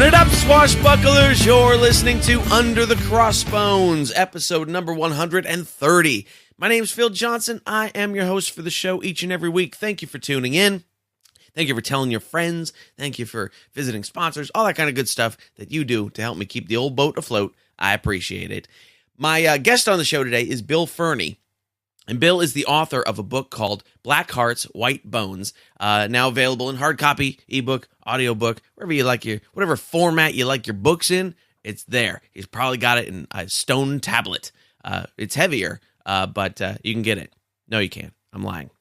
it up, swashbucklers! You're listening to Under the Crossbones, episode number 130. My name's Phil Johnson. I am your host for the show each and every week. Thank you for tuning in. Thank you for telling your friends. Thank you for visiting sponsors, all that kind of good stuff that you do to help me keep the old boat afloat. I appreciate it. My guest on the show today is Bill Furney. And Bill is the author of a book called Black Hearts, White Bones, now available in hard copy, ebook, audiobook, wherever you like whatever format you like your books in, it's there. He's probably got it in a stone tablet. It's heavier, but you can get it. No, you can't. I'm lying.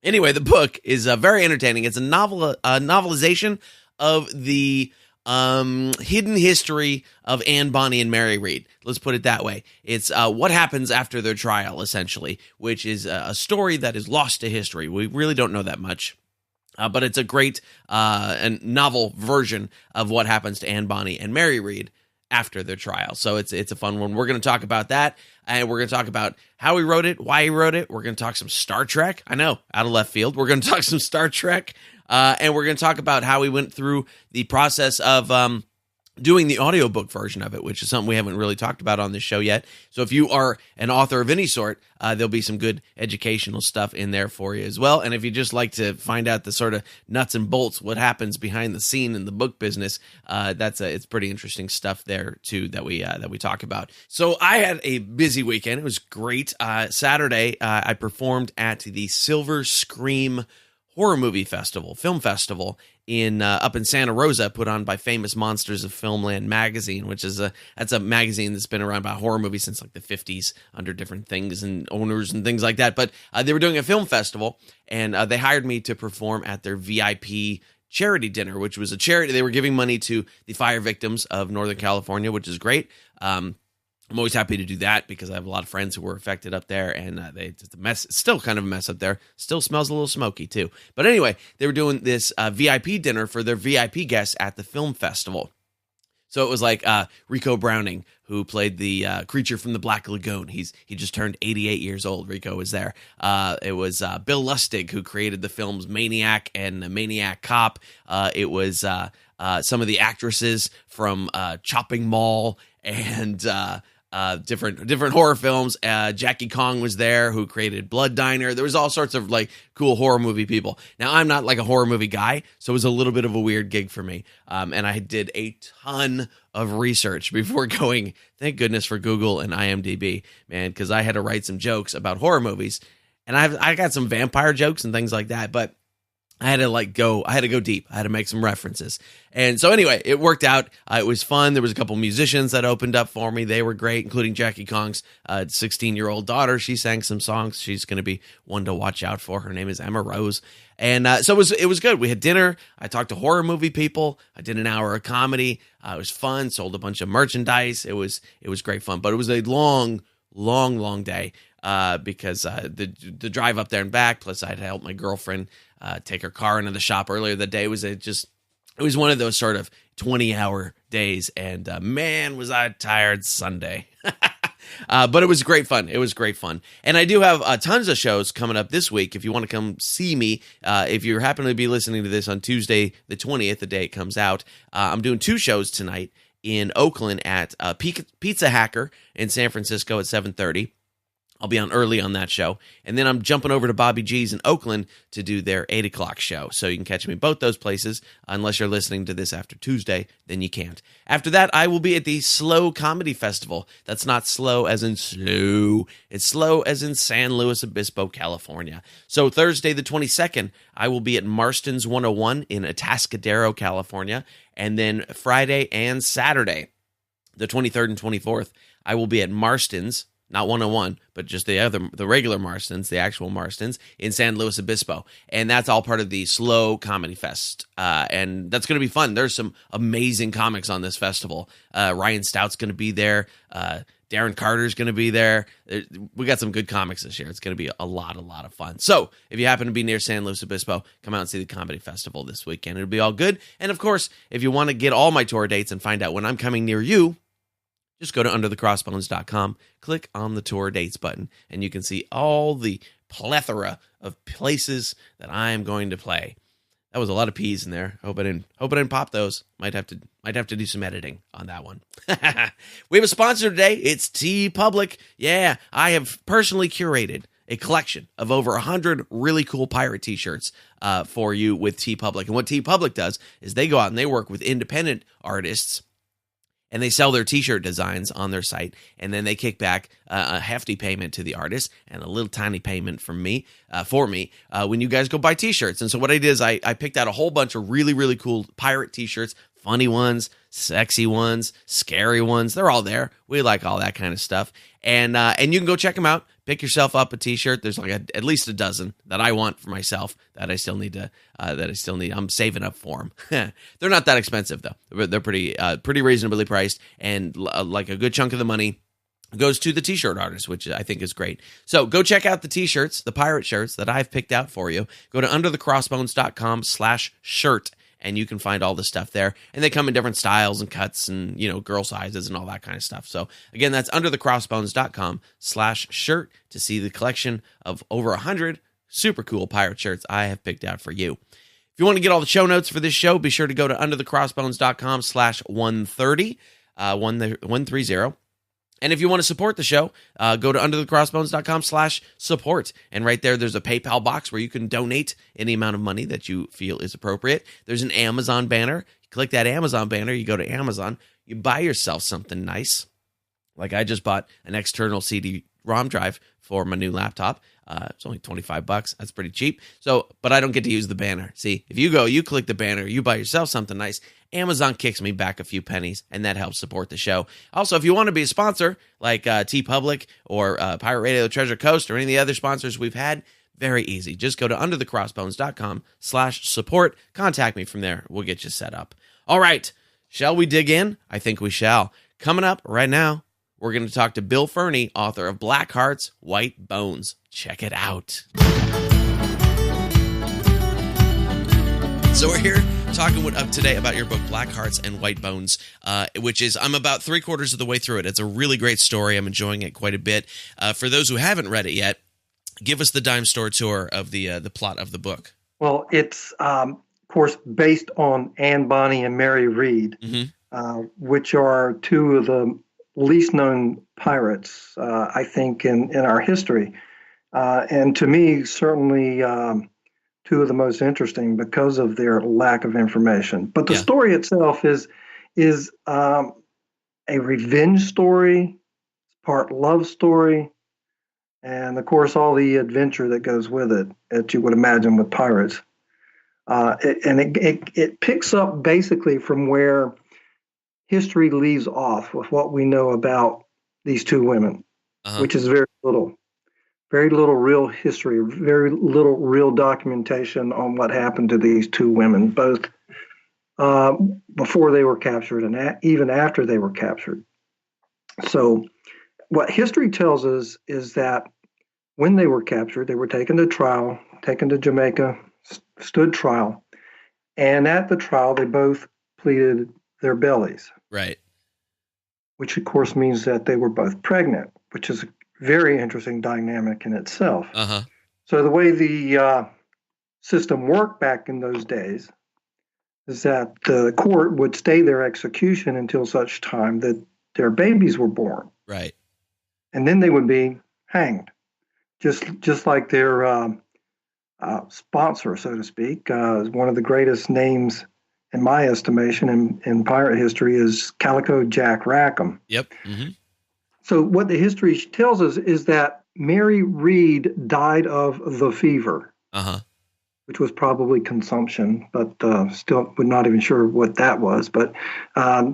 Anyway, the book is very entertaining. It's a novelization of the hidden history of Anne, Bonny, and Mary Read. Let's put it that way. It's what happens after their trial, essentially, which is a story that is lost to history. We really don't know that much, but it's a great and novel version of what happens to Anne, Bonny, and Mary Read after their trial. So it's a fun one. We're going to talk about that, and we're going to talk about how he wrote it, why he wrote it. We're going to talk some Star Trek. I know, out of left field. We're going to talk some Star Trek. And we're going to talk about how we went through the process of doing the audiobook version of it, which is something we haven't really talked about on this show yet. So if you are an author of any sort, there'll be some good educational stuff in there for you as well. And if you just like to find out the sort of nuts and bolts, what happens behind the scene in the book business, it's pretty interesting stuff there too that we talk about. So I had a busy weekend. It was great. Saturday, I performed at the Silver Scream Horror Movie Festival, film festival in up in Santa Rosa, put on by Famous Monsters of Filmland magazine, which is that's a magazine that's been around about horror movies since like the 50s under different things and owners and things like that. But they were doing a film festival, and they hired me to perform at their VIP charity dinner, which was a charity. They were giving money to the fire victims of Northern California, which is great. I'm always happy to do that because I have a lot of friends who were affected up there, and it's a mess. It's still kind of a mess up there. Still smells a little smoky too. But anyway, they were doing this VIP dinner for their VIP guests at the film festival. So it was like Rico Browning, who played the creature from the Black Lagoon. He just turned 88 years old. Rico was there. It was Bill Lustig, who created the films Maniac and The Maniac Cop. It was some of the actresses from Chopping Mall and different horror films. Jackie Kong was there, who created Blood Diner. There was all sorts of like cool horror movie people. Now, I'm not like a horror movie guy, so it was a little bit of a weird gig for me. And I did a ton of research before going. Thank goodness for Google and IMDb, man, because I had to write some jokes about horror movies, and I got some vampire jokes and things like that, but I had to go deep. I had to make some references. And so anyway, it worked out. It was fun. There was a couple musicians that opened up for me. They were great, including Jackie Kong's 16-year-old daughter. She sang some songs. She's going to be one to watch out for. Her name is Emma Rose. And so it was good. We had dinner. I talked to horror movie people. I did an hour of comedy. It was fun. Sold a bunch of merchandise. It was great fun. But it was a long day because the drive up there and back, plus I had to help my girlfriend take her car into the shop earlier that day. It was one of those sort of 20-hour days, and man, was I tired Sunday. But it was great fun. It was great fun. And I do have tons of shows coming up this week. If you want to come see me, if you happen to be listening to this on Tuesday the 20th, the day it comes out, I'm doing 2 shows tonight in Oakland at Pizza Hacker in San Francisco at 7:30. I'll be on early on that show. And then I'm jumping over to Bobby G's in Oakland to do their 8 o'clock show. So you can catch me both those places. Unless you're listening to this after Tuesday, then you can't. After that, I will be at the Slow Comedy Festival. That's not slow as in slow. It's slow as in San Luis Obispo, California. So Thursday the 22nd, I will be at Marston's 101 in Atascadero, California. And then Friday and Saturday, the 23rd and 24th, I will be at Marston's, not 101, but just the regular Marston's, the actual Marston's in San Luis Obispo. And that's all part of the Slow Comedy Fest. And that's going to be fun. There's some amazing comics on this festival. Ryan Stout's going to be there. Darren Carter's going to be there. We got some good comics this year. It's going to be a lot of fun. So if you happen to be near San Luis Obispo, come out and see the comedy festival this weekend. It'll be all good. And of course, if you want to get all my tour dates and find out when I'm coming near you, just go to underthecrossbones.com, click on the tour dates button, and you can see all the plethora of places that I am going to play. That was a lot of P's in there. Hope I didn't pop those. Might have to do some editing on that one. We have a sponsor today. It's TeePublic. Yeah, I have personally curated a collection of over 100 really cool pirate t-shirts for you with TeePublic. And what TeePublic does is they go out and they work with independent artists, and they sell their t-shirt designs on their site, and then they kick back a hefty payment to the artist and a little tiny payment from me for me when you guys go buy t-shirts. And so what I did is I picked out a whole bunch of really, really cool pirate t-shirts, funny ones, sexy ones, scary ones. They're all there. We like all that kind of stuff. And you can go check them out. Pick yourself up a t-shirt. There's like at least a dozen that I want for myself that I still need. I'm saving up for them. They're not that expensive though. They're pretty reasonably priced, and like a good chunk of the money goes to the t-shirt artist, which I think is great. So go check out the t-shirts, the pirate shirts that I've picked out for you. Go to underthecrossbones.com/shirt. And you can find all the stuff there. And they come in different styles and cuts and, girl sizes and all that kind of stuff. So, again, that's underthecrossbones.com/shirt to see the collection of over 100 super cool pirate shirts I have picked out for you. If you want to get all the show notes for this show, be sure to go to underthecrossbones.com/130, 130. And if you want to support the show, go to underthecrossbones.com/support. And right there's a PayPal box where you can donate any amount of money that you feel is appropriate. There's an Amazon banner. You click that Amazon banner, you go to Amazon, you buy yourself something nice. Like I just bought an external CD-ROM drive for my new laptop. It's only $25. That's pretty cheap. So, but I don't get to use the banner. See, if you click the banner, you buy yourself something nice, Amazon kicks me back a few pennies, and that helps support the show. Also, if you want to be a sponsor, like TeePublic or Pirate Radio Treasure Coast or any of the other sponsors we've had, very easy. Just go to underthecrossbones.com/support. Contact me from there. We'll get you set up. All right. Shall we dig in? I think we shall. Coming up right now, we're going to talk to Bill Furney, author of Black Hearts, White Bones. Check it out. So we're here talking today about your book, Black Hearts and White Bones, which is, I'm about 3/4 of the way through it. It's a really great story. I'm enjoying it quite a bit. For those who haven't read it yet, give us the dime store tour of the plot of the book. Well, it's, of course, based on Anne Bonny and Mary Read, which are two of the least known pirates, I think, in our history. And to me, certainly two of the most interesting because of their lack of information. But the story itself is a revenge story, part love story, and of course all the adventure that goes with it that you would imagine with pirates. It picks up basically from where history leaves off with what we know about these two women, which is very little real history, very little real documentation on what happened to these two women, both before they were captured and even after they were captured. So what history tells us is that when they were captured, they were taken to trial, taken to Jamaica, stood trial, and at the trial, they both pleaded their bellies. Right. Which, of course, means that they were both pregnant, which is a very interesting dynamic in itself. So the way the system worked back in those days is that the court would stay their execution until such time that their babies were born. Right. And then they would be hanged, just like their sponsor, so to speak. One of the greatest names, in my estimation, in pirate history is Calico Jack Rackham. Yep. So what the history tells us is that Mary Read died of the fever, which was probably consumption, but still we're not even sure what that was. But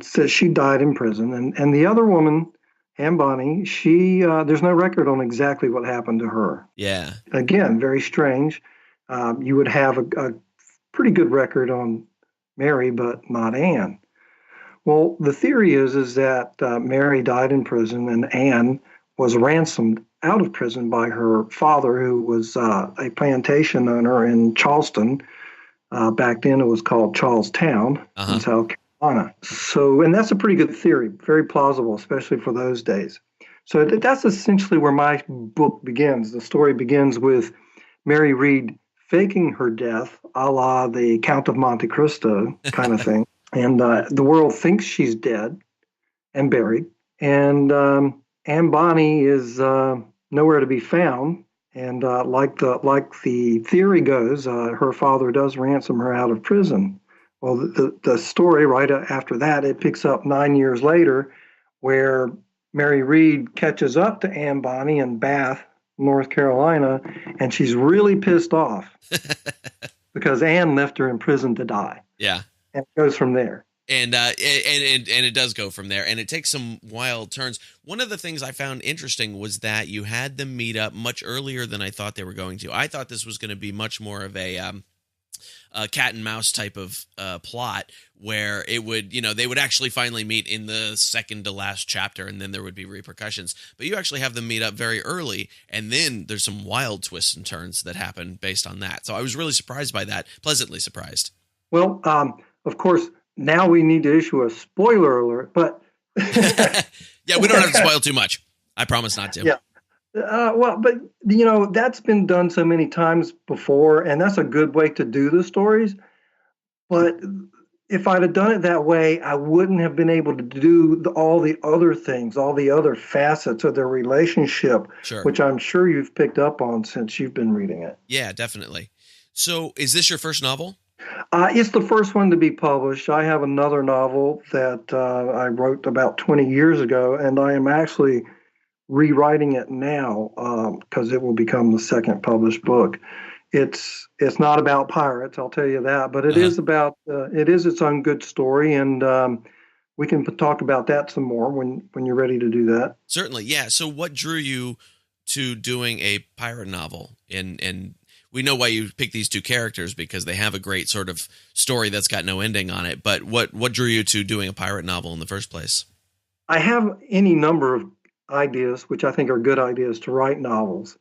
says she died in prison. And the other woman, Anne Bonny, there's no record on exactly what happened to her. Yeah. Again, very strange. You would have a pretty good record on Mary, but not Anne. Well, the theory is that Mary died in prison and Anne was ransomed out of prison by her father, who was a plantation owner in Charleston. Back then it was called Charlestown in South Carolina. So, and that's a pretty good theory, very plausible, especially for those days. So that's essentially where my book begins. The story begins with Mary Read faking her death, a la the Count of Monte Cristo kind of thing. And the world thinks she's dead and buried. And Anne Bonny is nowhere to be found. And like the theory goes, her father does ransom her out of prison. Well, the story right after that, it picks up 9 years later, where Mary Read catches up to Anne Bonny in Bath, North Carolina, and she's really pissed off because Anne left her in prison to die. Yeah. And it goes from there. And it does go from there, and it takes some wild turns. One of the things I found interesting was that you had them meet up much earlier than I thought they were going to. I thought this was going to be much more of a cat and mouse type of plot, where it would, they would actually finally meet in the second to last chapter, and then there would be repercussions. But you actually have them meet up very early, and then there's some wild twists and turns that happen based on that. So I was really surprised by that, pleasantly surprised. Well, of course, now we need to issue a spoiler alert, but yeah, we don't have to spoil too much. I promise not to. Yeah. But that's been done so many times before, and that's a good way to do the stories. But if I'd have done it that way, I wouldn't have been able to do all the other things, all the other facets of their relationship, sure, which I'm sure you've picked up on since you've been reading it. Yeah, definitely. So is this your first novel? It's the first one to be published. I have another novel that I wrote about 20 years ago, and I am actually rewriting it now because it will become the second published book. It's not about pirates, I'll tell you that, but it is about it is its own good story, and we can talk about that some more when you're ready to do that. Certainly, yeah. So, what drew you to doing a pirate novel? And we know why you picked these two characters, because they have a great sort of story that's got no ending on it. But what drew you to doing a pirate novel in the first place? I have any number of ideas, which I think are good ideas to write novels.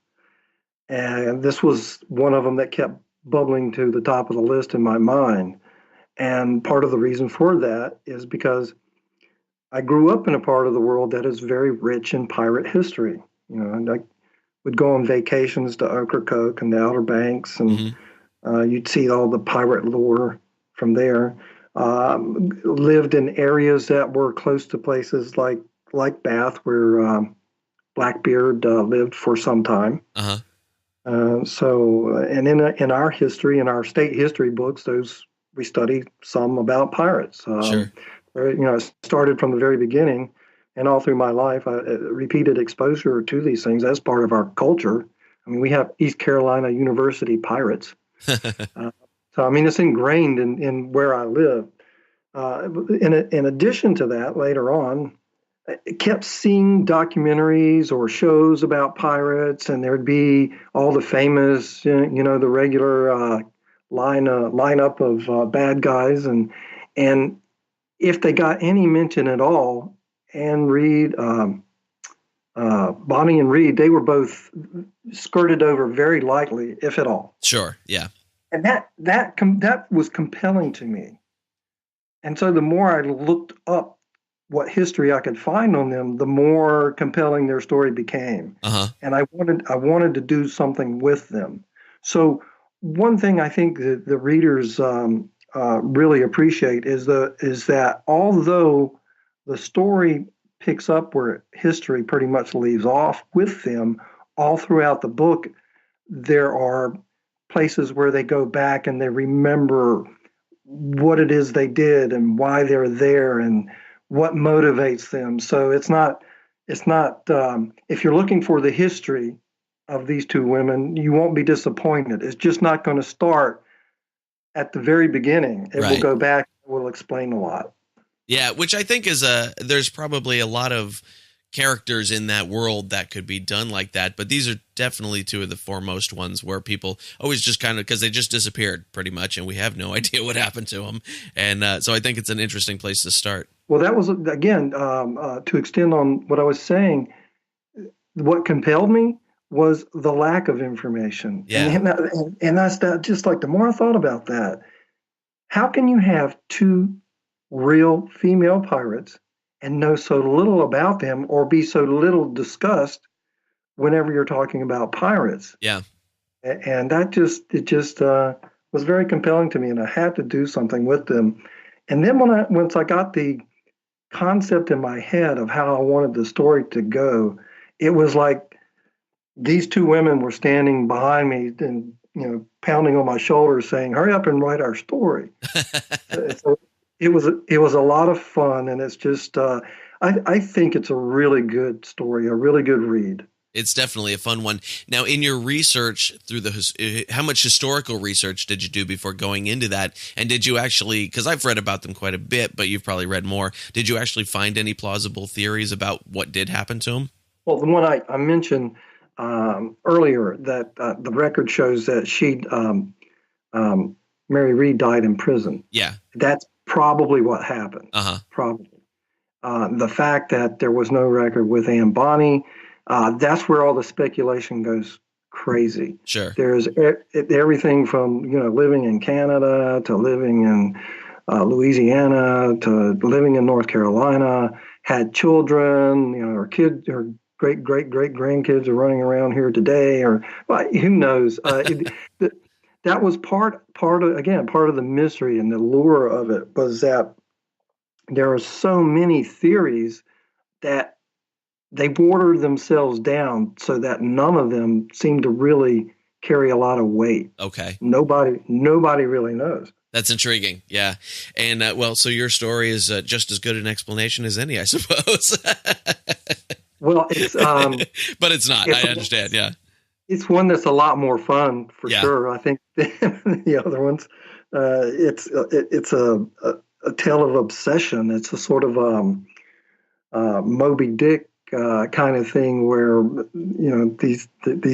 And this was one of them that kept bubbling to the top of the list in my mind. And part of the reason for that is because I grew up in a part of the world that is very rich in pirate history. And I would go on vacations to Ocracoke and the Outer Banks, and you'd see all the pirate lore from there. Lived in areas that were close to places like Bath, where Blackbeard lived for some time. And in our history, in our state history books, we study some about pirates. Sure. It started from the very beginning, and all through my life, repeated exposure to these things as part of our culture. I mean, we have East Carolina University pirates. So, I mean, it's ingrained in where I live. In addition to that, later on, I kept seeing documentaries or shows about pirates, and there'd be all the famous, the regular lineup of bad guys, and if they got any mention at all, Anne Read, Bonny and Read, they were both skirted over very lightly, if at all. Sure, yeah. And that was compelling to me. And so the more I looked up what history I could find on them, the more compelling their story became. And I wanted to do something with them. So one thing I think that the readers really appreciate is that although the story picks up where history pretty much leaves off with them, all throughout the book, there are places where they go back and they remember what it is they did and why they're there and what motivates them. So it's not if you're looking for the history of these two women, you won't be disappointed. It's just not going to start at the very beginning. It will go back, it will explain a lot. Yeah, which I think is there's probably a lot of characters in that world that could be done like that, but these are definitely two of the foremost ones where people always just kind of, because they just disappeared pretty much, and we have no idea what happened to them. And so I think it's an interesting place to start. Well, that was, again, to extend on what I was saying, what compelled me was the lack of information. Yeah. And that's that. Just like the more I thought about that, how can you have two real female pirates and know so little about them, or be so little discussed whenever you're talking about pirates? Yeah. And was very compelling to me, and I had to do something with them. And then once I got the concept in my head of how I wanted the story to go, it was like these two women were standing behind me and pounding on my shoulder, saying, "Hurry up and write our story." So it was a lot of fun, and it's just I think it's a really good story, a really good read. It's definitely a fun one. Now, in your research through how much historical research did you do before going into that? And did you actually, because I've read about them quite a bit, but you've probably read more, did you actually find any plausible theories about what did happen to them? Well, the one I mentioned earlier, that the record shows that Mary Read died in prison. Yeah. That's probably what happened. Probably. The fact that there was no record with Anne Bonny, that's where all the speculation goes crazy. Sure. There's everything from living in Canada to living in Louisiana to living in North Carolina, had children. Her kids, her great grandkids are running around here today, or well, who knows? That was part of the mystery and the lure of it was that there are so many theories that they watered themselves down so that none of them seem to really carry a lot of weight. Okay. Nobody really knows. That's intriguing. Yeah. And so your story is just as good an explanation as any, I suppose. Well, it's but it's not. I understand. Yeah. It's one that's a lot more fun for sure. I think than the other ones. It's a tale of obsession. It's a sort of Moby Dick kind of thing where these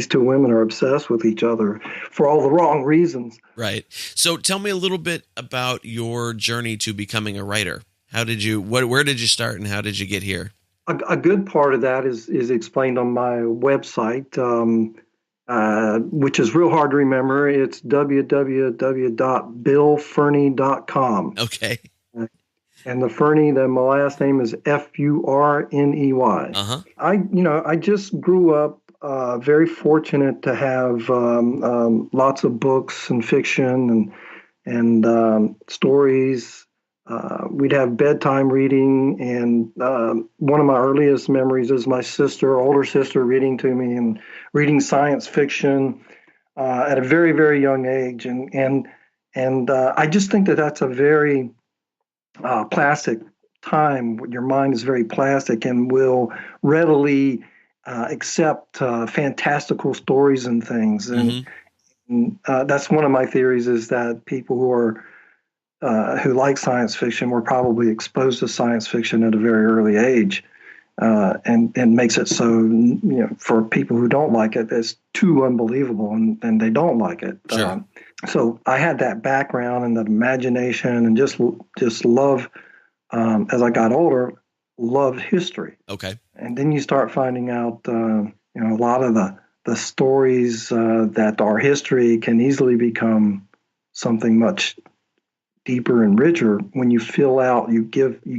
two women are obsessed with each other for all the wrong reasons. Right. So tell me a little bit about your journey to becoming a writer. How did you? Where did you start, and how did you get here? A good part of that is explained on my website, which is real hard to remember. It's www.billfurney.com. Okay. And the Furney, my last name is Furney. I just grew up very fortunate to have lots of books and fiction and stories. We'd have bedtime reading, and one of my earliest memories is my older sister, reading to me and reading science fiction at a very, very young age. And I just think that that's a very plastic time. Your mind is very plastic and will readily accept fantastical stories and things. And that's one of my theories, is that people who like science fiction were probably exposed to science fiction at a very early age, and makes it so, for people who don't like it, it's too unbelievable, and they don't like it. Sure. So I had that background and that imagination, and just love, as I got older, loved history. Okay. And then you start finding out, a lot of the stories that are history can easily become something much deeper and richer when you you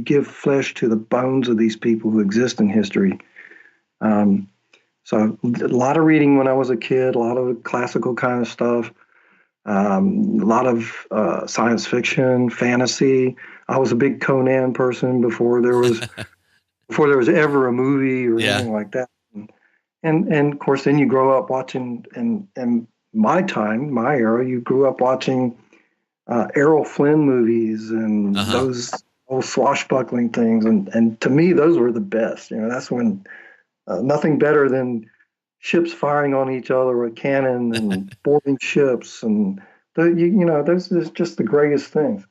give flesh to the bones of these people who exist in history. So a lot of reading when I was a kid, a lot of classical kind of stuff, a lot of science fiction, fantasy. I was a big Conan person before there was ever a movie or anything like that. And of course, then you grow up watching, and my era, you grew up watching Errol Flynn movies and those old swashbuckling things. And to me, those were the best. That's when nothing better than ships firing on each other with cannon and boarding ships. And, those are just the greatest things.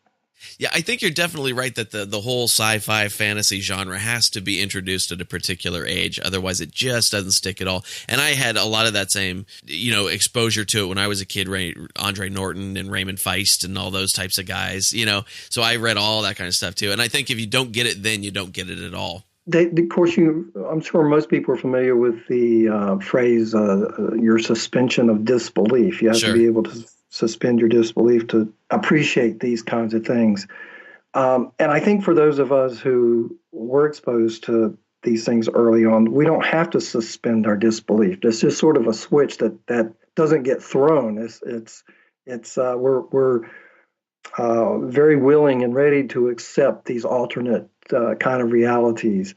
Yeah, I think you're definitely right that the whole sci-fi fantasy genre has to be introduced at a particular age. Otherwise, it just doesn't stick at all. And I had a lot of that same, exposure to it when I was a kid. Andre Norton and Raymond Feist and all those types of guys, So I read all that kind of stuff too. And I think if you don't get it, then you don't get it at all. Of course, I'm sure most people are familiar with the phrase, your suspension of disbelief. You have to be able to suspend your disbelief to appreciate these kinds of things. And I think for those of us who were exposed to these things early on, we don't have to suspend our disbelief. It's just sort of a switch that doesn't get thrown. We're very willing and ready to accept these alternate kind of realities.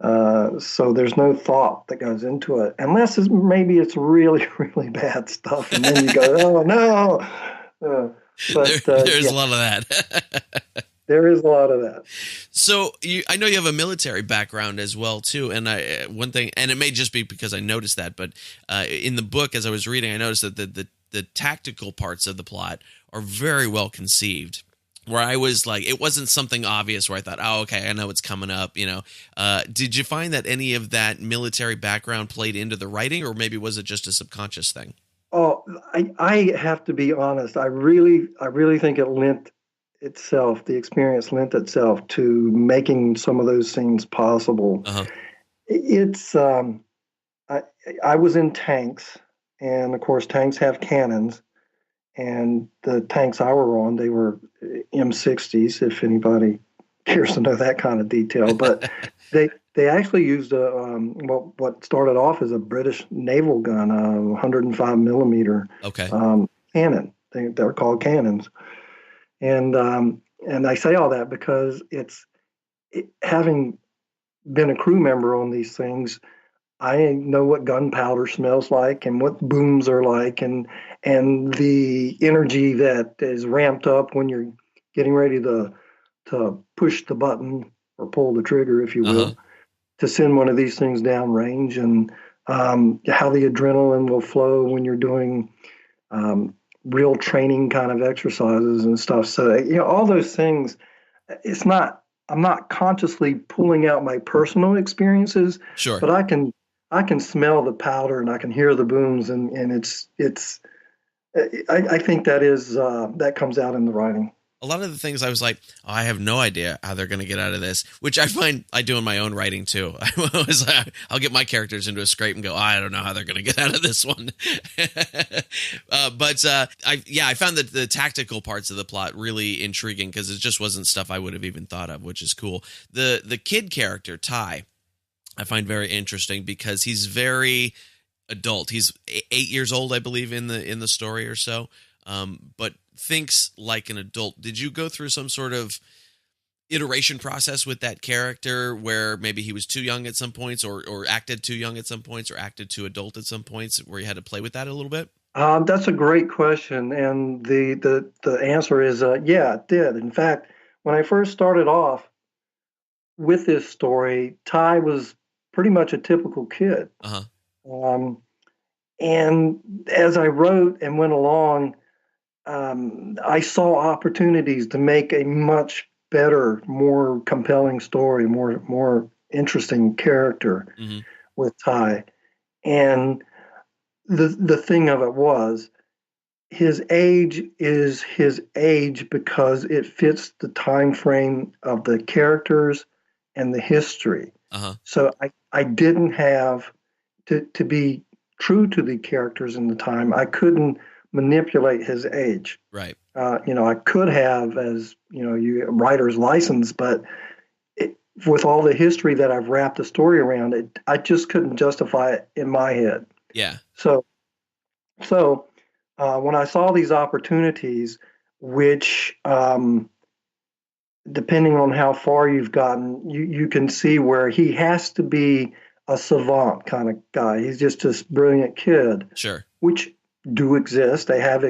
So there's no thought that goes into it, unless maybe it's really, really bad stuff, and then you go, oh no. There's a lot of that. There is a lot of that. So I know you have a military background as well too, and one thing, and it may just be because I noticed that, but in the book as I was reading, I noticed that the tactical parts of the plot are very well conceived. Where I was like, it wasn't something obvious where I thought, oh, okay, I know it's coming up. Did you find that any of that military background played into the writing, or maybe was it just a subconscious thing? Oh, I have to be honest. I really think the experience lent itself to making some of those scenes possible. Uh-huh. It's I was in tanks, and of course tanks have cannons, and the tanks I were on, they were M60s, if anybody cares to know that kind of detail. But they actually used what started off as a British naval gun, a 105 millimeter cannon. They're called cannons. And I say all that because having been a crew member on these things, I know what gunpowder smells like and what booms are like, and the energy that is ramped up when you're getting ready to push the button or pull the trigger, if you will, to send one of these things downrange, and how the adrenaline will flow when you're doing real training kind of exercises and stuff. So, all those things, I'm not consciously pulling out my personal experiences, sure, but I can smell the powder and I can hear the booms, and I think that comes out in the writing. A lot of the things I was like, oh, I have no idea how they're going to get out of this, which I find I do in my own writing too. I'll get my characters into a scrape and go, I don't know how they're going to get out of this one. But I found that the tactical parts of the plot really intriguing because it just wasn't stuff I would have even thought of, which is cool. The kid character, Ty, I find very interesting because he's very adult. He's 8 years old, I believe, in the story or so. But thinks like an adult. Did you go through some sort of iteration process with that character where maybe he was too young at some points, or acted too young at some points, or acted too adult at some points, where you had to play with that a little bit? That's a great question, and the answer is yeah, it did. In fact, when I first started off with this story, Ty was pretty much a typical kid. And as I wrote and went along, I saw opportunities to make a much better, more compelling story, more interesting character with Ty. And the thing of it was, his age is his age because it fits the time frame of the characters and the history. So I didn't have to be true to the characters in the time. I couldn't manipulate his age. Right. I could have, as writer's license, but with all the history that I've wrapped the story around it, I just couldn't justify it in my head. Yeah. So when I saw these opportunities, which depending on how far you've gotten, you can see where he has to be a savant kind of guy. He's just this brilliant kid. Sure. Which do exist. They have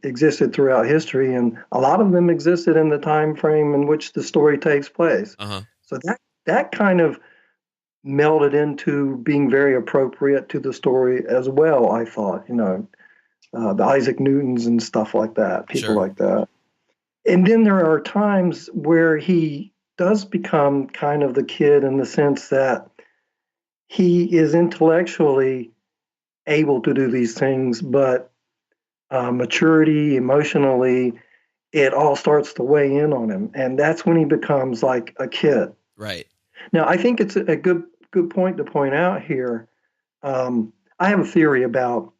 existed throughout history, and a lot of them existed in the time frame in which the story takes place. So that kind of melded into being very appropriate to the story as well, I thought. The Isaac Newtons and stuff like that, people like that. And then there are times where he does become kind of the kid in the sense that he is intellectually able to do these things, but maturity, emotionally, it all starts to weigh in on him. And that's when he becomes like a kid. Right. Now, I think it's a good point to point out here. I have a theory about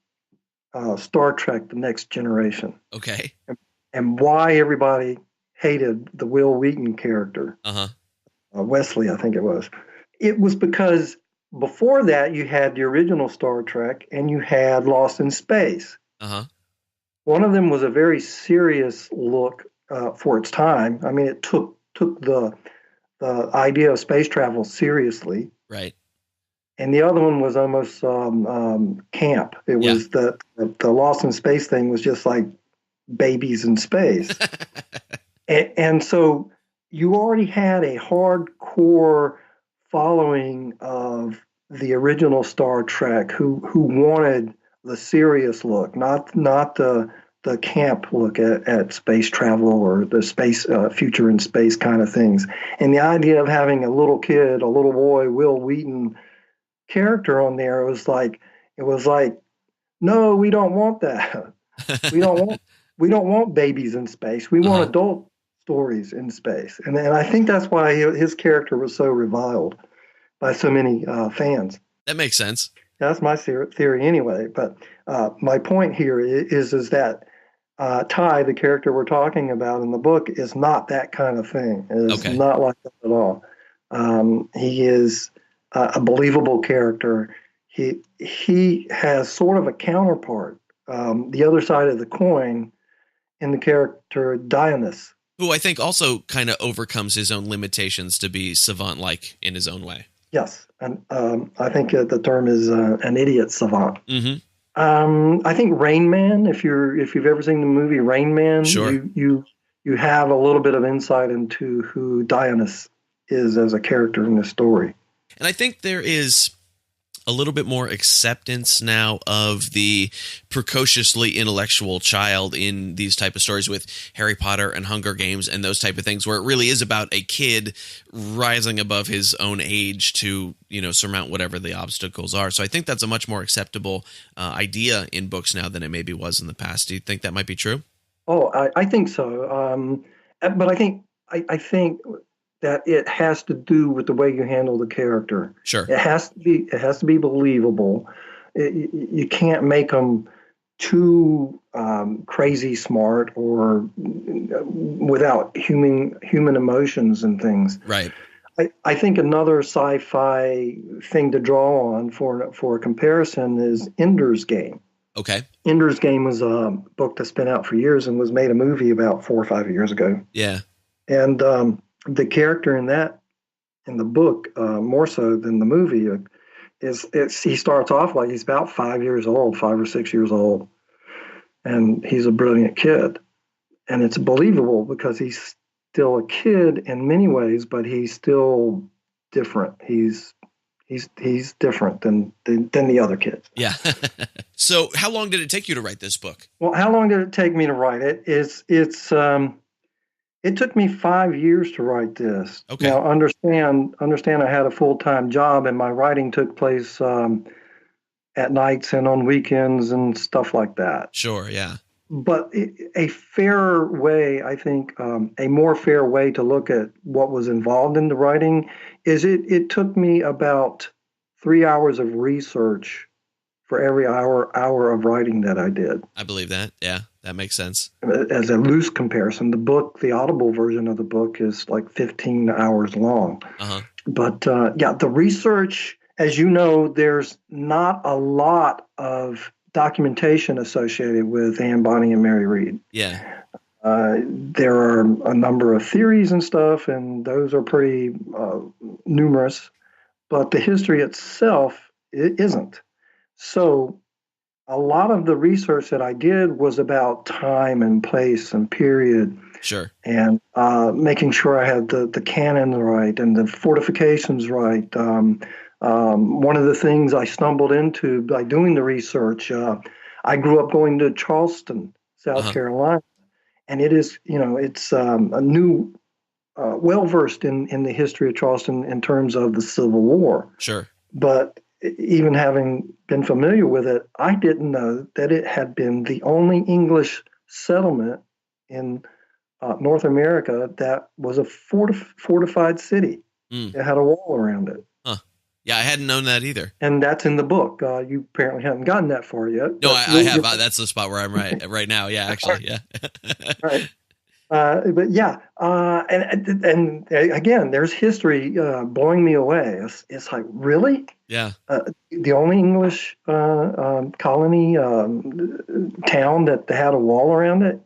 Star Trek: The Next Generation. Okay. And why everybody hated the Will Wheaton character. Wesley, I think it was. It was because before that, you had the original Star Trek and you had Lost in Space. Uh-huh. One of them was a very serious look for its time. I mean, it took the idea of space travel seriously. Right. And the other one was almost camp. It was the Lost in Space thing was just like babies in space. and so you already had a hardcore following of the original Star Trek who wanted the serious look, not the camp look at space travel or the space future in space kind of things. And the idea of having a little kid, a little boy, Will Wheaton character on there, it was like, no, we don't want that. We don't want babies in space. We want adult stories in space. And I think that's why his character was so reviled by so many fans. That makes sense. That's my theory anyway. But my point here is that Ty, the character we're talking about in the book, is not that kind of thing. It's not like that at all. He is a believable character. He has sort of a counterpart, the other side of the coin, in the character Dionys, who I think also kind of overcomes his own limitations to be savant-like in his own way. Yes, and I think the term is an idiot savant. Mm-hmm. I think Rain Man. If you've ever seen the movie Rain Man, sure. you have a little bit of insight into who Dionys is as a character in this story. And I think there is a little bit more acceptance now of the precociously intellectual child in these type of stories with Harry Potter and Hunger Games and those type of things, where it really is about a kid rising above his own age to, surmount whatever the obstacles are. So I think that's a much more acceptable idea in books now than it maybe was in the past. Do you think that might be true? Oh, I think so. But I think that it has to do with the way you handle the character. Sure. It has to be believable. You can't make them too crazy smart or without human emotions and things. Right. I think another sci-fi thing to draw on for a comparison is Ender's Game. Okay. Ender's Game was a book that's been out for years and was made a movie about 4 or 5 years ago. Yeah. And the character in the book, more so than the movie, he starts off like he's about 5 or 6 years old, and he's a brilliant kid, and it's believable because he's still a kid in many ways, but he's still different. He's different than the other kids. Yeah. So, how long did it take you to write this book? Well, how long did it take me to write it? It took me 5 years to write this. Okay. Now, understand I had a full-time job, and my writing took place at nights and on weekends and stuff like that. Sure, yeah. But a fair way, I think, a more fair way to look at what was involved in the writing is it took me about 3 hours of research for every hour of writing that I did. I believe that. Yeah, that makes sense. As a loose comparison, the Audible version of the book is like 15 hours long. Uh-huh. But the research, as you know, there's not a lot of documentation associated with Anne Bonny and Mary Read. Yeah. There are a number of theories and stuff, and those are pretty numerous. But the history itself, it isn't. So a lot of the research that I did was about time and place and period. Sure. And making sure I had the canon right and the fortifications right. One of the things I stumbled into by doing the research, I grew up going to Charleston, South Carolina. And it is, it's a new, well-versed in the history of Charleston in terms of the Civil War. Sure. But even having been familiar with it, I didn't know that it had been the only English settlement in North America that was a fortified city. It had a wall around it. Huh. Yeah, I hadn't known that either. And that's in the book. You apparently haven't gotten that far yet. No, I have. That's the spot where I'm right now. Yeah, actually, yeah. Right. But yeah, and again, there's history blowing me away. It's like, really? Yeah. The only English colony town that had a wall around it.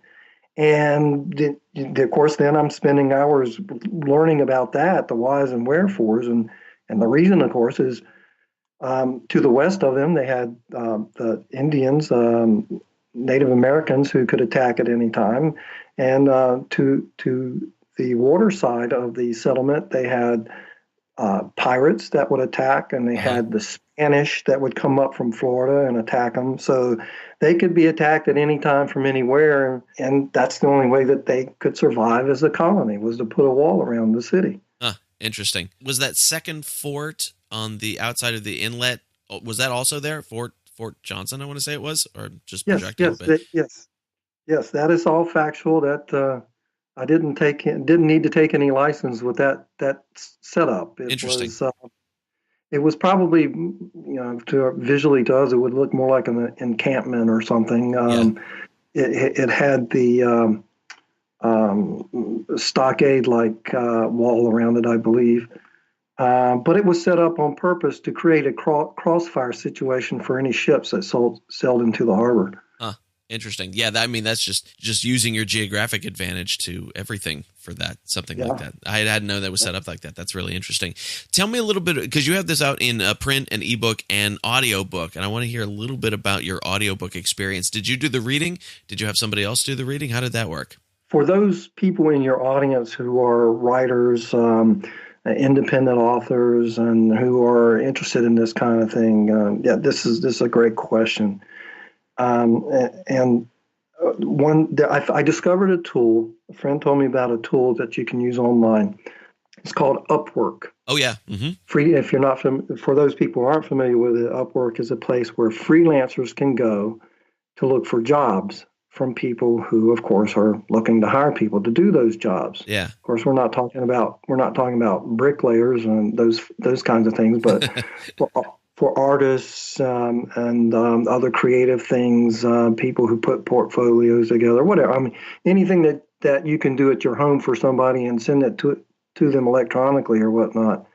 And of course, then I'm spending hours learning about that, the whys and wherefores. And the reason, of course, is to the west of them, they had the Indians, Native Americans who could attack at any time. And to the water side of the settlement, they had pirates that would attack, and they had the Spanish that would come up from Florida and attack them. So they could be attacked at any time from anywhere, and that's the only way that they could survive as a colony, was to put a wall around the city. Interesting. Was that second fort on the outside of the inlet, was that also there? Fort Johnson, I want to say it was, or just projected a bit? Yes, that is all factual. That I didn't need to take any license with that setup. Interesting. It was probably, visually to us, it would look more like an encampment or something. It had the stockade-like wall around it, I believe. But it was set up on purpose to create a crossfire situation for any ships that sailed into the harbor. Interesting. Yeah, that's just using your geographic advantage to everything for that, something like that. I hadn't known that was set up like that. That's really interesting. Tell me a little bit, because you have this out in print and ebook and audiobook, and I want to hear a little bit about your audiobook experience. Did you do the reading? Did you have somebody else do the reading? How did that work? For those people in your audience who are writers, independent authors, and who are interested in this kind of thing, this is a great question. I discovered a tool. A friend told me about a tool that you can use online. It's called Upwork. Oh yeah. Mm-hmm. Free. If you're not for those people who aren't familiar with it, Upwork is a place where freelancers can go to look for jobs from people who, of course, are looking to hire people to do those jobs. Yeah. Of course, we're not talking about bricklayers and those kinds of things, but for artists and other creative things, people who put portfolios together, whatever. I mean, anything that you can do at your home for somebody and send it to them electronically or whatnot.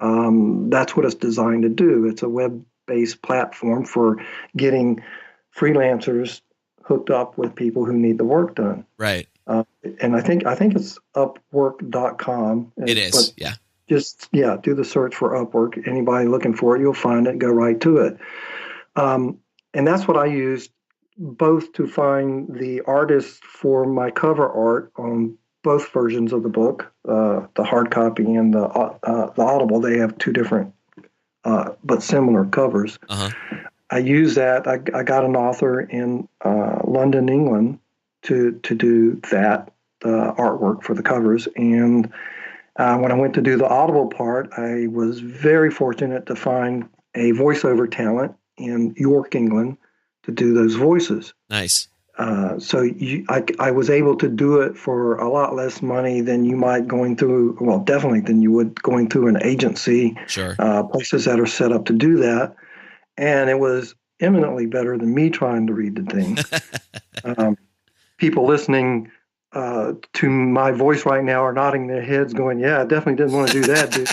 That's what it's designed to do. It's a web-based platform for getting freelancers hooked up with people who need the work done. Right. And I think it's Upwork.com. It is, yeah. Just, do the search for Upwork. Anybody looking for it, you'll find it. Go right to it. And that's what I used both to find the artists for my cover art on both versions of the book, the hard copy and the Audible. They have two different but similar covers. I used that. I got an author in London, England, to do that artwork for the covers. And when I went to do the Audible part, I was very fortunate to find a voiceover talent in York, England, to do those voices. Nice. So I was able to do it for a lot less money than you might definitely than you would going through an agency. Sure. Places that are set up to do that. And it was eminently better than me trying to read the thing. People listening to my voice right now are nodding their heads going, yeah, I definitely didn't want to do that, dude.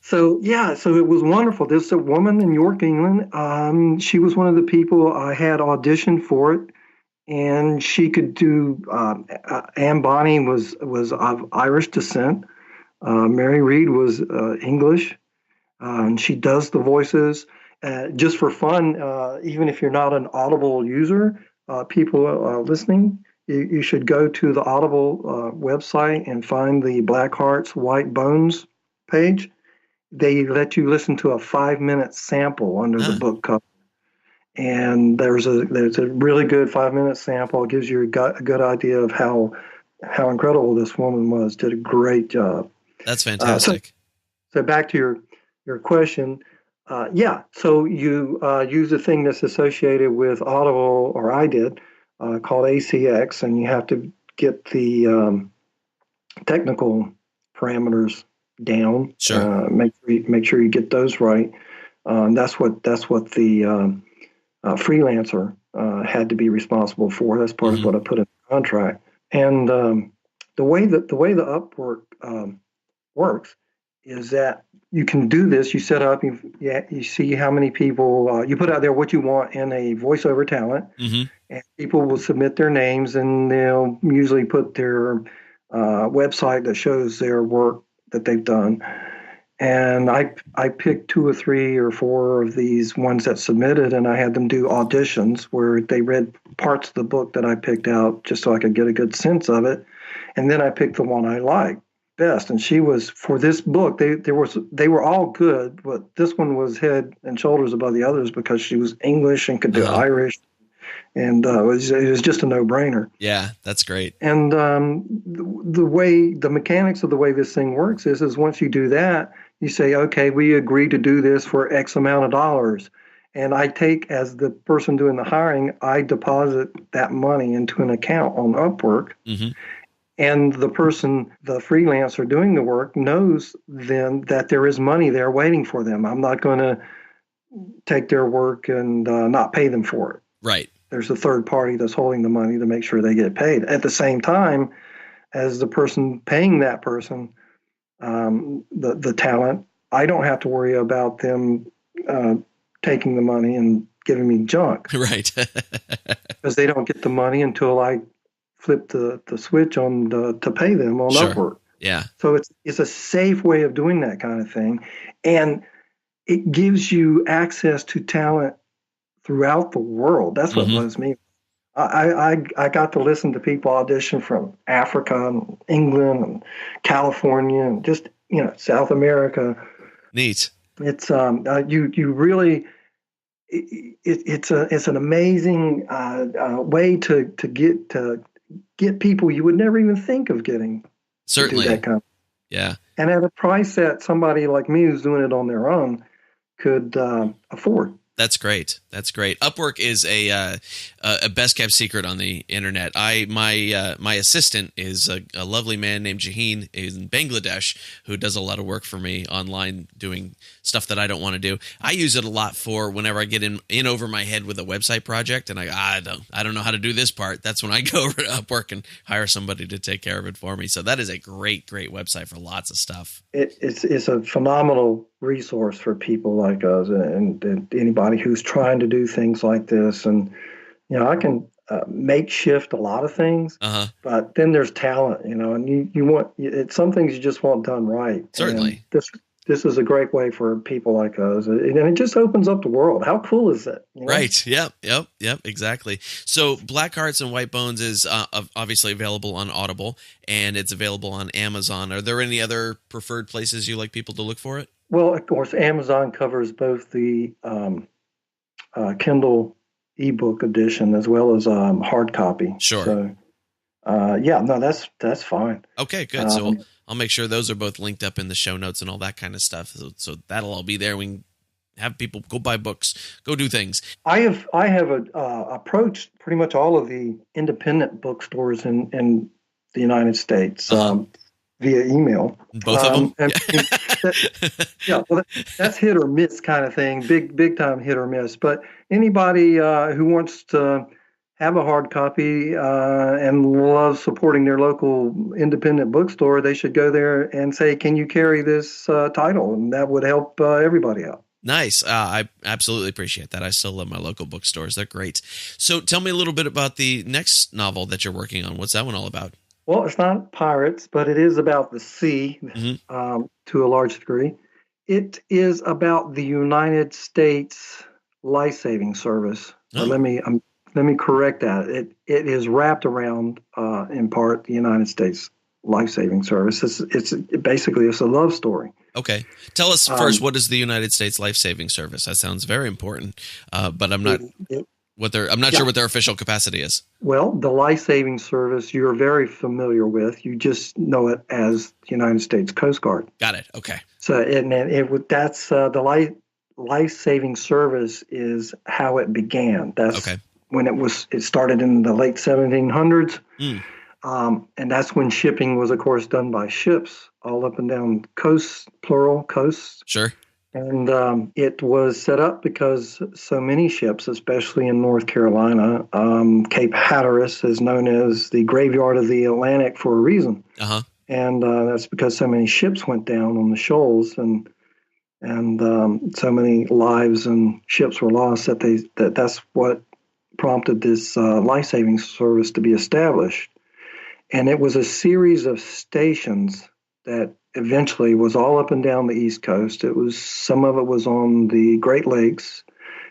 So it was wonderful. There's a woman in York, England. She was one of the people I had auditioned for it, and she could do. Bonny was of Irish descent. Mary Reed was English, and she does the voices just for fun. Even if you're not an Audible user, people listening, you should go to the Audible website and find the Black Hearts, White Bones page. They let you listen to a 5-minute sample under the book cover. And there's a really good 5-minute sample. It gives you a good idea of how incredible this woman was. Did a great job. That's fantastic. So back to your question. So you use a thing that's associated with Audible, or I did, called ACX, and you have to get the technical parameters down. Sure. Make sure you get those right. That's what the freelancer had to be responsible for. That's part of what I put in the contract. And the way the Upwork works is that you can do this. You set up, you see how many people, you put out there what you want in a voiceover talent, Mm-hmm. and people will submit their names, and they'll usually put their website that shows their work that they've done. And I picked two or three or four of these ones that submitted, and I had them do auditions where they read parts of the book that I picked out just so I could get a good sense of it. And then I picked the one I liked best. And she was, for this book, they were all good, but this one was head and shoulders above the others because she was English and could do Irish, and it was just a no-brainer. Yeah, that's great. And the mechanics of the way this thing works is once you do that, you say, okay, we agree to do this for X amount of dollars. And I take, as the person doing the hiring, I deposit that money into an account on Upwork. Mm-hmm. And the person, the freelancer doing the work, knows then that there is money there waiting for them. I'm not going to take their work and not pay them for it. Right. There's a third party that's holding the money to make sure they get paid. At the same time, as the person paying that person, the talent, I don't have to worry about them taking the money and giving me junk. Right. Because they don't get the money until I flip the switch on to pay them on Upwork. Yeah. So it's a safe way of doing that kind of thing. And it gives you access to talent throughout the world. That's what blows me. I got to listen to people audition from Africa and England and California and just, South America. Neat. It's you really, it's an amazing way to get people you would never even think of getting. Certainly. To do that kind of. Yeah. And at a price that somebody like me who's doing it on their own could afford. That's great. That's great. Upwork is a best kept secret on the internet. My assistant is a lovely man named Jaheen in Bangladesh who does a lot of work for me online doing stuff that I don't want to do. I use it a lot for whenever I get in over my head with a website project and I don't know how to do this part. That's when I go over to Upwork and hire somebody to take care of it for me. So that is a great website for lots of stuff. It's a phenomenal resource for people like us and anybody who's trying to do things like this. And I can makeshift a lot of things, but then there's talent, and you want some things you just want done right. Certainly. And this is a great way for people like us, and it just opens up the world. How cool is it? Right. Yep. Exactly. So Black Hearts and White Bones is obviously available on Audible, and it's available on Amazon. Are there any other preferred places you like people to look for it? Well, of course, Amazon covers both the Kindle ebook edition as well as hard copy. Sure. So, that's fine. Okay, good. So I'll make sure those are both linked up in the show notes and all that kind of stuff. So that'll all be there. We can have people go buy books, go do things. I have approached pretty much all of the independent bookstores in the United States via email. Both of them. That's hit or miss kind of thing. Big time hit or miss. But anybody who wants to have a hard copy and loves supporting their local independent bookstore, they should go there and say, "Can you carry this title?" And that would help everybody out. Nice. I absolutely appreciate that. I still love my local bookstores. They're great. So tell me a little bit about the next novel that you're working on. What's that one all about? Well, it's not pirates, but it is about the sea to a large degree. It is about the United States Life-Saving Service. Oh. Let me correct that. It is wrapped around, in part, the United States Life-Saving Service. It's basically a love story. Okay. Tell us first, what is the United States Life-Saving Service? That sounds very important, but I'm not sure what their official capacity is. Well, the Life-Saving Service you're very familiar with. You just know it as the United States Coast Guard. Got it. Okay. So that's the Life-Saving Service is how it began. That's when it started in the late 1700s. And that's when shipping was, of course, done by ships all up and down coasts, plural coasts. Sure. And it was set up because so many ships, especially in North Carolina, Cape Hatteras is known as the graveyard of the Atlantic for a reason. Uh-huh. And that's because so many ships went down on the shoals, and so many lives and ships were lost that's what prompted this life-saving service to be established. And it was a series of stations that eventually was all up and down the East Coast. Some of it was on the Great Lakes,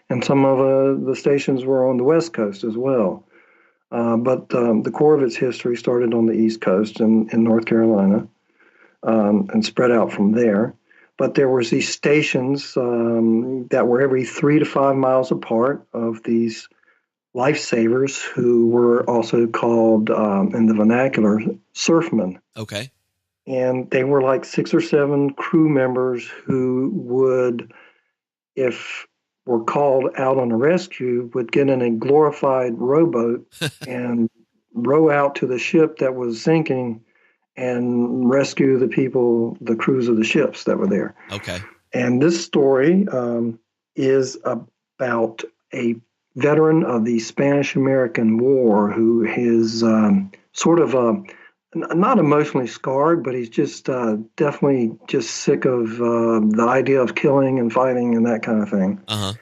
and some of the stations were on the West Coast as well. But the core of its history started on the East Coast in North Carolina, and spread out from there. But there was these stations that were every 3 to 5 miles apart of these lifesavers who were also called, in the vernacular, surfmen. Okay. And they were like 6 or 7 crew members who would, if were called out on a rescue, would get in a glorified rowboat and row out to the ship that was sinking and rescue the people, the crews of the ships that were there. Okay. And this story is about a veteran of the Spanish-American War who is sort of not emotionally scarred, but he's just definitely just sick of the idea of killing and fighting and that kind of thing. Uh-huh.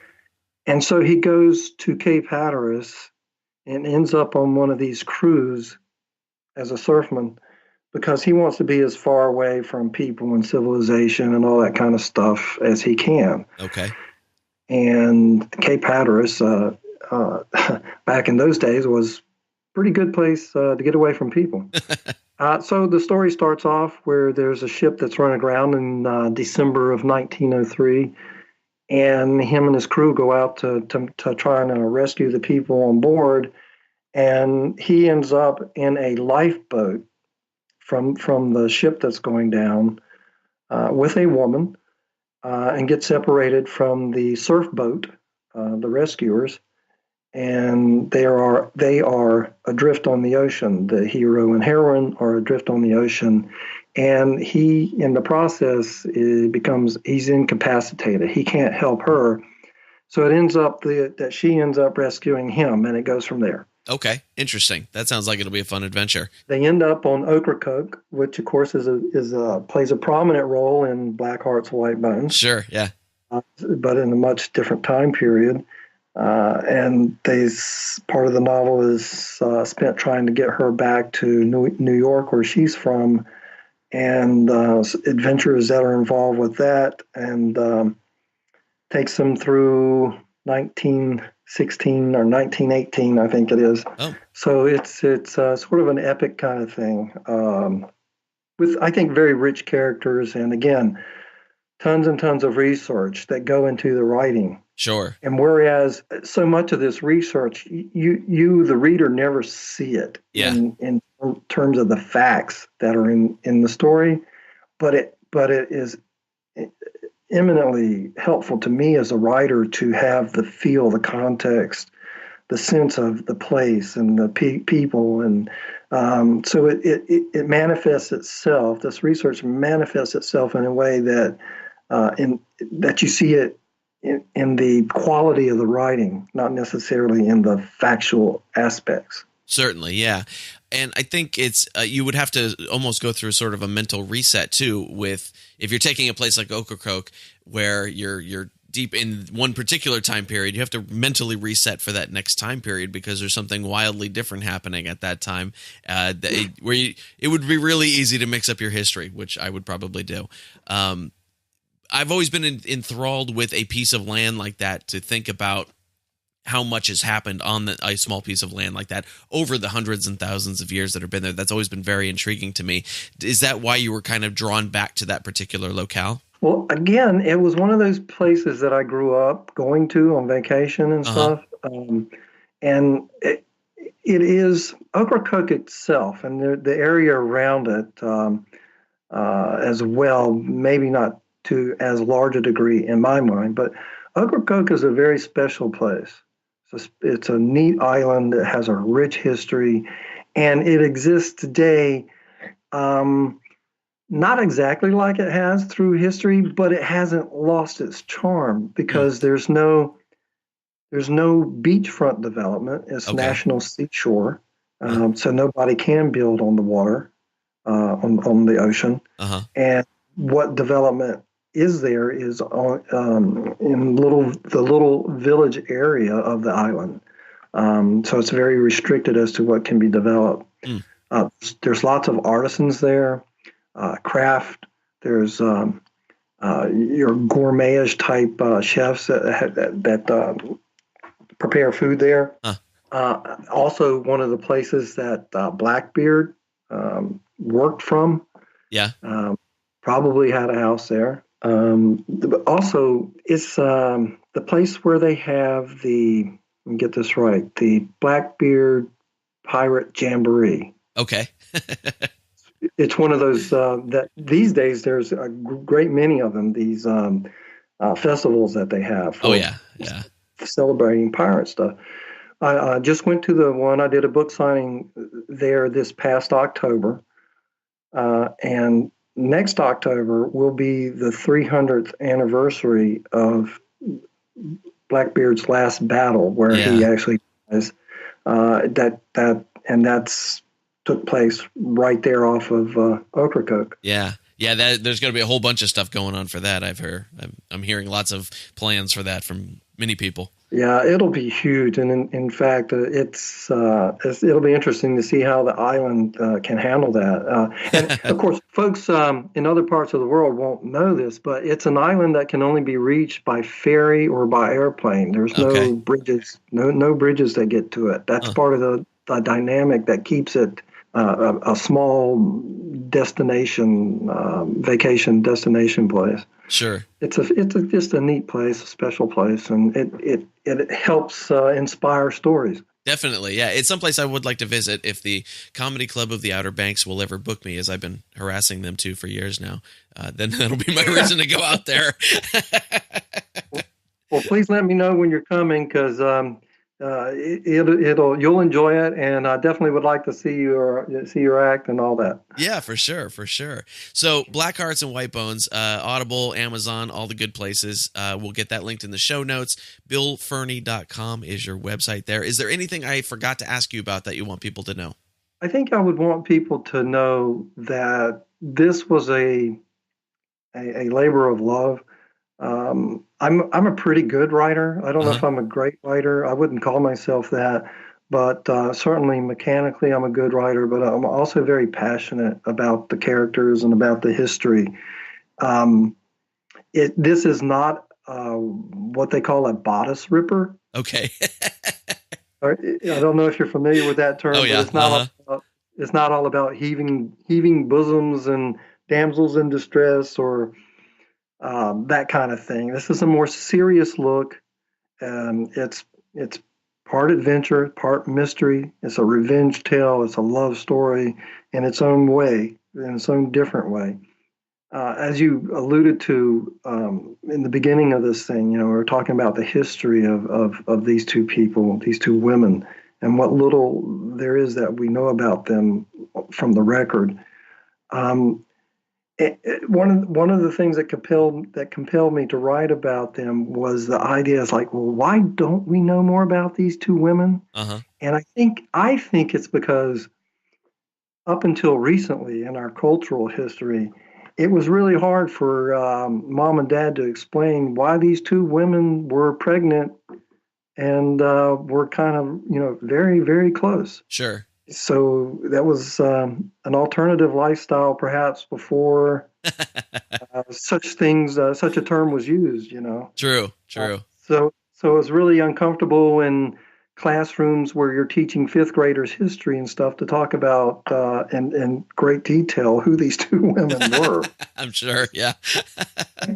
And so he goes to Cape Hatteras and ends up on one of these crews as a surfman because he wants to be as far away from people and civilization and all that kind of stuff as he can. Okay. And Cape Hatteras, back in those days, was a pretty good place to get away from people. So the story starts off where there's a ship that's run aground in December of 1903, and him and his crew go out to try and rescue the people on board, and he ends up in a lifeboat from the ship that's going down with a woman, and gets separated from the surf boat, the rescuers, and they are adrift on the ocean. The hero and heroine are adrift on the ocean, and he, in the process, he's incapacitated. He can't help her, so it ends up that she ends up rescuing him, and it goes from there. Okay, interesting. That sounds like it'll be a fun adventure. They end up on Ocracoke, which of course plays a prominent role in Blackheart's White Bones. Sure, yeah. But in a much different time period. And part of the novel is spent trying to get her back to New York, where she's from, and adventures that are involved with that, and takes them through 1916 or 1918, I think it is. Oh. So it's sort of an epic kind of thing, with, I think, very rich characters, and again, tons and tons of research that go into the writing. Sure. And whereas so much of this research, you the reader, never see it in terms of the facts that are in the story, but it is eminently helpful to me as a writer to have the feel, the context, the sense of the place and the people, and so it manifests itself. This research manifests itself in a way that that you see it in the quality of the writing, not necessarily in the factual aspects. Certainly, yeah. And I think it's you would have to almost go through sort of a mental reset too, with if you're taking a place like Ocracoke where you're deep in one particular time period, you have to mentally reset for that next time period because there's something wildly different happening at that time, it would be really easy to mix up your history, which I would probably do. I've always been enthralled with a piece of land like that, to think about how much has happened on a small piece of land like that over the hundreds and thousands of years that have been there. That's always been very intriguing to me. Is that why you were kind of drawn back to that particular locale? Well, again, it was one of those places that I grew up going to on vacation and stuff. And it is Ocracoke itself and the area around it as well, maybe not to as large a degree in my mind, but Ocracoke is a very special place. It's a neat island that has a rich history, and it exists today Not exactly like it has through history, but it hasn't lost its charm Mm, because there's no beachfront development. It's okay. national seashore, Uh, so nobody can build on the water, on the ocean. uh-huh. And what development is there is on in the little village area of the island. So it's very restricted as to what can be developed. Mm, There's lots of artisans there, craft. There's your gourmetish type chefs that prepare food there. huh. Also, one of the places that Blackbeard worked from, Yeah. um, probably had a house there. But also, it's the place where they have let me get this right, the Blackbeard Pirate Jamboree. Okay. It's one of those that these days there's a great many of them, these festivals that they have Oh for yeah. Yeah. celebrating pirate stuff. I just went to the one. I did a book signing there this past October, and next October will be the 300th anniversary of Blackbeard's last battle, where he Yeah. actually dies. That's took place right there off of Ocracoke. Yeah. Yeah, there's going to be a whole bunch of stuff going on for that. I've heard. I'm hearing lots of plans for that from many people. Yeah, it'll be huge, and in fact, it'll be interesting to see how the island can handle that. And of course, folks in other parts of the world won't know this, but it's an island that can only be reached by ferry or by airplane. There's Okay. no bridges, no bridges that get to it. That's Huh. part of the dynamic that keeps it a small destination, vacation destination place. Sure. It's just a neat place, a special place, and it helps inspire stories. Definitely. Yeah. It's someplace I would like to visit if the Comedy Club of the Outer Banks will ever book me, as I've been harassing them to for years now. Then that'll be my reason to go out there. Well, please let me know when you're coming because it'll you'll enjoy it, and I definitely would like to see your act and all that. Yeah, for sure, for sure. So, Black Hearts and White Bones, Audible, Amazon, all the good places. We'll get that linked in the show notes. BillFurney.com is your website there. Is there anything I forgot to ask you about that you want people to know? I think I would want people to know that this was a labor of love. I'm a pretty good writer. I don't know Uh-huh. if I'm a great writer. I wouldn't call myself that, but certainly mechanically I'm a good writer. But I'm also very passionate about the characters and about the history. Um, this is not what they call a bodice ripper. Okay. I don't know if you're familiar with that term, Oh, but yeah. Uh-huh. it's not all about heaving bosoms and damsels in distress or that kind of thing. This is a more serious look. It's part adventure, part mystery. It's a revenge tale. It's a love story in its own way, in its own different way. As you alluded to in the beginning of this thing, we were talking about the history of these two people, these two women, and what little there is that we know about them from the record. Um, one of the things that compelled me to write about them was the idea is like, well, why don't we know more about these two women? Uh-huh. And I think it's because up until recently in our cultural history, it was really hard for mom and dad to explain why these two women were pregnant and were kind of very very close. Sure. So that was an alternative lifestyle, perhaps before such a term was used. True. Uh, True. so it was really uncomfortable in classrooms where you're teaching fifth graders history and stuff to talk about in great detail who these two women were. I'm sure. Yeah.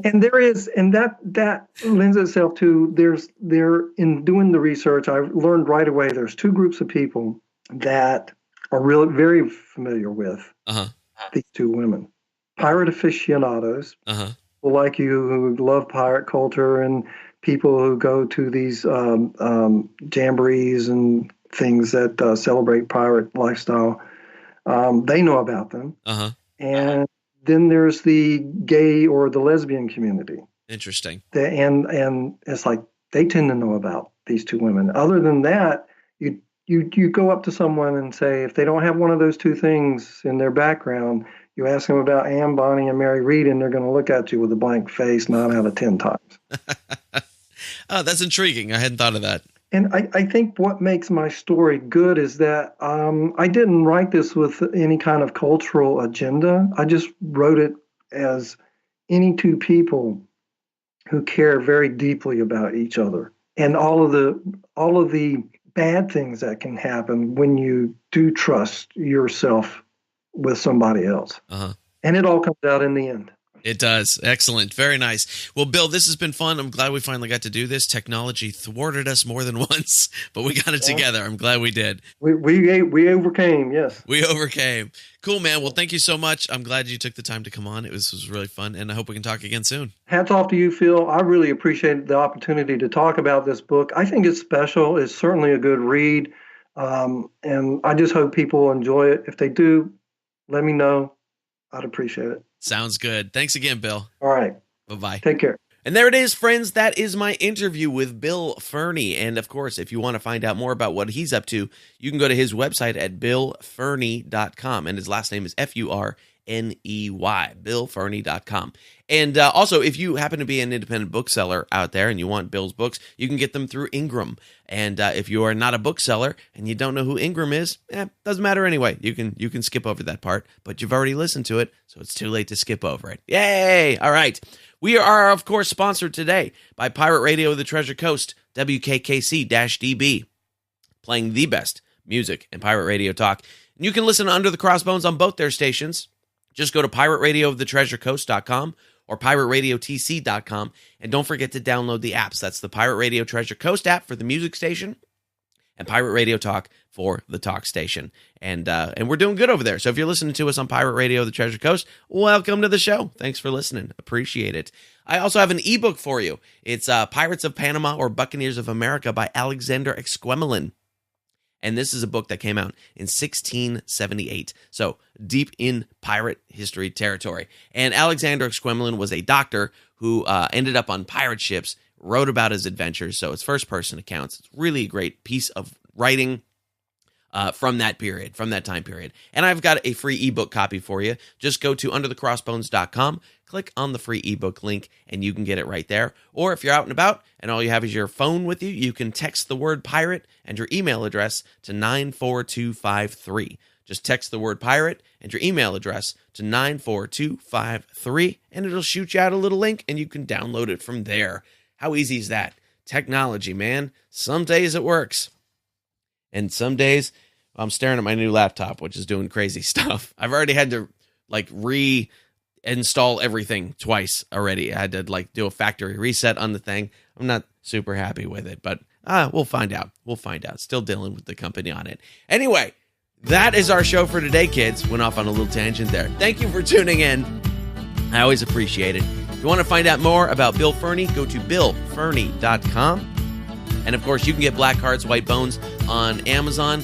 And that lends itself to there in doing the research, I learned right away there's two groups of people that are really very familiar with Uh-huh. these two women. Pirate aficionados, Uh-huh. people like you who love pirate culture and people who go to these jamborees and things that celebrate pirate lifestyle. They know about them. Uh-huh. And then there's the gay or the lesbian community. Interesting. And it's like they tend to know about these two women. Other than that, you go up to someone and say, if they don't have one of those two things in their background, you ask them about Anne Bonny and Mary Read, and they're going to look at you with a blank face 9 out of 10 times. Oh, that's intriguing. I hadn't thought of that. And I think what makes my story good is that I didn't write this with any kind of cultural agenda. I just wrote it as any two people who care very deeply about each other, and all of the bad things that can happen when you do trust yourself with somebody else. Uh-huh. And it all comes out in the end. It does. Excellent. Very nice. Well, Bill, this has been fun. I'm glad we finally got to do this. Technology thwarted us more than once, but we got it together. I'm glad we did. We overcame, yes. We overcame. Cool, man. Well, thank you so much. I'm glad you took the time to come on. It was really fun, and I hope we can talk again soon. Hats off to you, Phil. I really appreciate the opportunity to talk about this book. I think it's special. It's certainly a good read, and I just hope people enjoy it. If they do, let me know. I'd appreciate it. Sounds good. Thanks again, Bill. All right. Bye-bye. Take care. And there it is, friends. That is my interview with Bill Furney. And, of course, if you want to find out more about what he's up to, you can go to his website at billfurney.com. And his last name is Furney, billfurney.com. And also, if you happen to be an independent bookseller out there and you want Bill's books, you can get them through Ingram. And if you are not a bookseller and you don't know who Ingram is, doesn't matter anyway. You can skip over that part, but you've already listened to it, so it's too late to skip over it. Yay! All right. We are, of course, sponsored today by Pirate Radio of the Treasure Coast, WKKC-DB, playing the best music and pirate radio talk. And you can listen to Under the Crossbones on both their stations. Just go to pirateradioofthetreasurecoast.com or pirateradiotc.com, and don't forget to download the apps. That's the Pirate Radio Treasure Coast app for the music station and Pirate Radio Talk for the talk station. And we're doing good over there. So if you're listening to us on Pirate Radio, the Treasure Coast, welcome to the show. Thanks for listening. Appreciate it. I also have an ebook for you. It's Pirates of Panama or Buccaneers of America by Alexander Exquemelin. And this is a book that came out in 1678. So deep in pirate history territory. And Alexander Exquemelin was a doctor who ended up on pirate ships, wrote about his adventures. So it's first-person accounts. It's really a great piece of writing from that period, from that time period. And I've got a free ebook copy for you. Just go to underthecrossbones.com, click on the free ebook link, and you can get it right there. Or if you're out and about and all you have is your phone with you, you can text the word pirate and your email address to 94253. Just text the word pirate and your email address to 94253, and it'll shoot you out a little link, and you can download it from there. How easy is that? Technology, man. Some days it works. And some days I'm staring at my new laptop, which is doing crazy stuff. I've already had to reinstall everything twice already. I had to do a factory reset on the thing. I'm not super happy with it, but we'll find out. We'll find out. Still dealing with the company on it. Anyway, that is our show for today, kids. Went off on a little tangent there. Thank you for tuning in. I always appreciate it. If you want to find out more about Bill Furney, go to billfurney.com. And, of course, you can get Black Hearts, White Bones on Amazon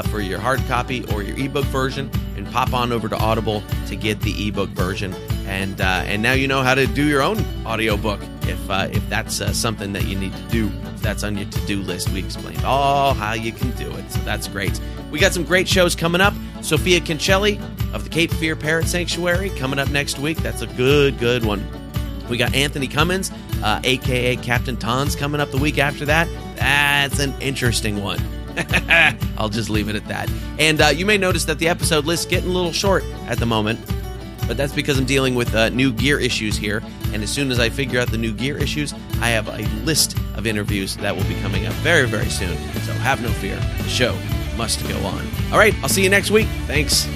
for your hard copy or your ebook version, and pop on over to Audible to get the ebook version. And now you know how to do your own audiobook if that's something that you need to do. If that's on your to-do list, we explained all how you can do it. So that's great. We got some great shows coming up. Sophia Cancelli of the Cape Fear Parrot Sanctuary coming up next week. That's a good one. We got Anthony Cummins, a.k.a. Captain Tons, coming up the week after that. That's an interesting one. I'll just leave it at that. And you may notice that the episode list's getting a little short at the moment, but that's because I'm dealing with new gear issues here. And as soon as I figure out the new gear issues, I have a list of interviews that will be coming up very, very soon. So have no fear. The show must go on. All right, I'll see you next week. Thanks.